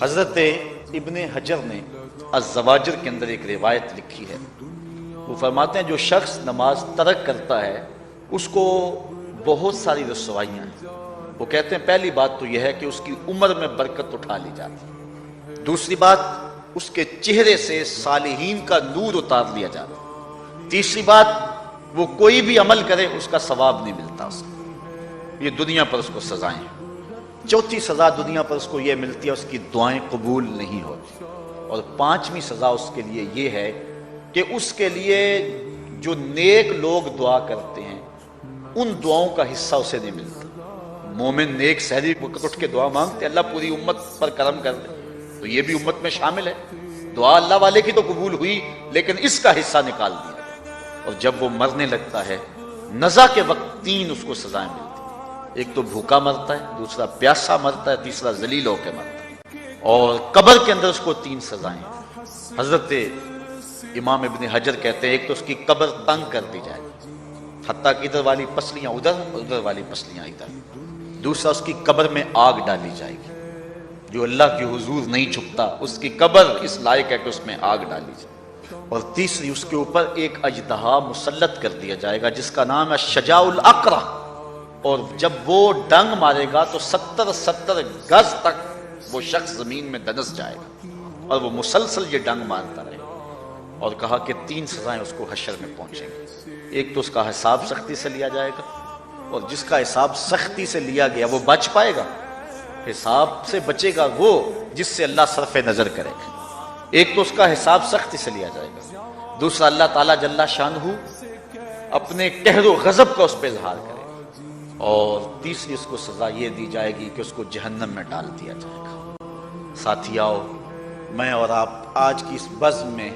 حضرت ابن حجر نے الزواجر کے اندر ایک روایت لکھی ہے. وہ فرماتے ہیں جو شخص نماز ترک کرتا ہے اس کو بہت ساری رسوائیاں ہیں. وہ کہتے ہیں پہلی بات تو یہ ہے کہ اس کی عمر میں برکت اٹھا لی جاتی ہے. دوسری بات اس کے چہرے سے صالحین کا نور اتار لیا جاتا ہے. تیسری بات وہ کوئی بھی عمل کرے اس کا ثواب نہیں ملتا اس کو. یہ دنیا پر اس کو سزائیں ہیں. چوتھی سزا دنیا پر اس کو یہ ملتی ہے اس کی دعائیں قبول نہیں ہوتی. اور پانچویں سزا اس کے لیے یہ ہے کہ اس کے لیے جو نیک لوگ دعا کرتے ہیں ان دعاؤں کا حصہ اسے نہیں ملتا. مومن نیک سحری وقت اٹھ کے دعا مانگتے اللہ پوری امت پر کرم کر دے تو یہ بھی امت میں شامل ہے. دعا اللہ والے کی تو قبول ہوئی لیکن اس کا حصہ نکال دیا. اور جب وہ مرنے لگتا ہے نزا کے وقت تین اس کو سزائیں ملتی. ایک تو بھوکا مرتا ہے, دوسرا پیاسا مرتا ہے, تیسرا ذلیل ہو کے مرتا ہے. اور قبر کے اندر اس کو تین سزائیں ہیں. حضرت امام ابن حجر کہتے ہیں ایک تو اس کی قبر تنگ کر دی جائے حتیٰ کہ ادھر والی پسلیاں ادھر اور ادھر والی پسلیاں ادھر. دوسرا اس کی قبر میں آگ ڈالی جائے گی. جو اللہ کی حضور نہیں چھپتا اس کی قبر اس لائق ہے کہ اس میں آگ ڈالی جائے. اور تیسری اس کے اوپر ایک اژدہا مسلط کر دیا جائے گا جس کا نام ہے شجاع الاقرع. اور جب وہ ڈنگ مارے گا تو 70 گز تک وہ شخص زمین میں دنس جائے گا اور وہ مسلسل یہ ڈنگ مارتا رہے گا. اور کہا کہ تین سزائیں اس کو حشر میں پہنچیں گی. ایک تو اس کا حساب سختی سے لیا جائے گا اور جس کا حساب سختی سے لیا گیا وہ بچ پائے گا. حساب سے بچے گا وہ جس سے اللہ صرف نظر کرے گا. ایک تو اس کا حساب سختی سے لیا جائے گا. دوسرا اللہ تعالیٰ جل شانہ اپنے قہر و غضب کا اس پہ اظہار کرے گا. اور تیسری اس کو سزا یہ دی جائے گی کہ اس کو جہنم میں ڈال دیا جائے گا. ساتھیاؤ, میں اور آپ آج کی اس بزم میں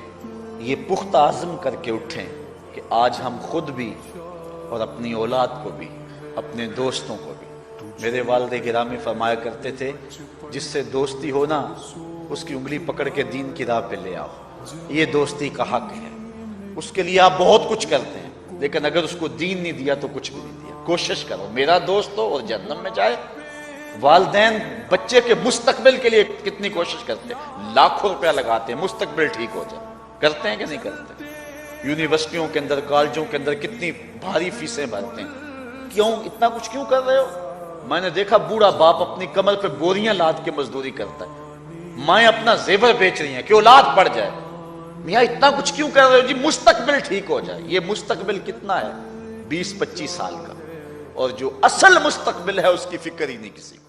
یہ پختہ عزم کر کے اٹھیں کہ آج ہم خود بھی اور اپنی اولاد کو بھی اپنے دوستوں کو بھی. میرے والد گرامی فرمایا کرتے تھے جس سے دوستی ہونا اس کی انگلی پکڑ کے دین کی راہ پہ لے آؤ. یہ دوستی کا حق ہے. اس کے لیے آپ بہت کچھ کرتے ہیں لیکن اگر اس کو دین نہیں دیا تو کچھ بھی نہیں دیا. کوشش کرو میرا دوست ہو اور جہنم میں جائے. والدین بچے کے مستقبل کے لیے کتنی کوشش کرتے ہیں, لاکھوں روپیہ لگاتے ہیں مستقبل ٹھیک ہو جائے. کرتے ہیں کہ نہیں کرتے؟ یونیورسٹیوں کے اندر کالجوں کے اندر کتنی بھاری فیسیں بھرتے ہیں. کیوں اتنا کچھ کیوں کر رہے ہو؟ میں نے دیکھا بوڑھا باپ اپنی کمر پہ بوریاں لاد کے مزدوری کرتا ہے. مائیں اپنا زیور بیچ رہی ہیں کہ اولاد بڑھ جائے. میاں اتنا کچھ کیوں کر رہے ہو؟ جی مستقبل ٹھیک ہو جائے. یہ مستقبل کتنا ہے؟ 20-25 سال کا. اور جو اصل مستقبل ہے اس کی فکر ہی نہیں کسی کو.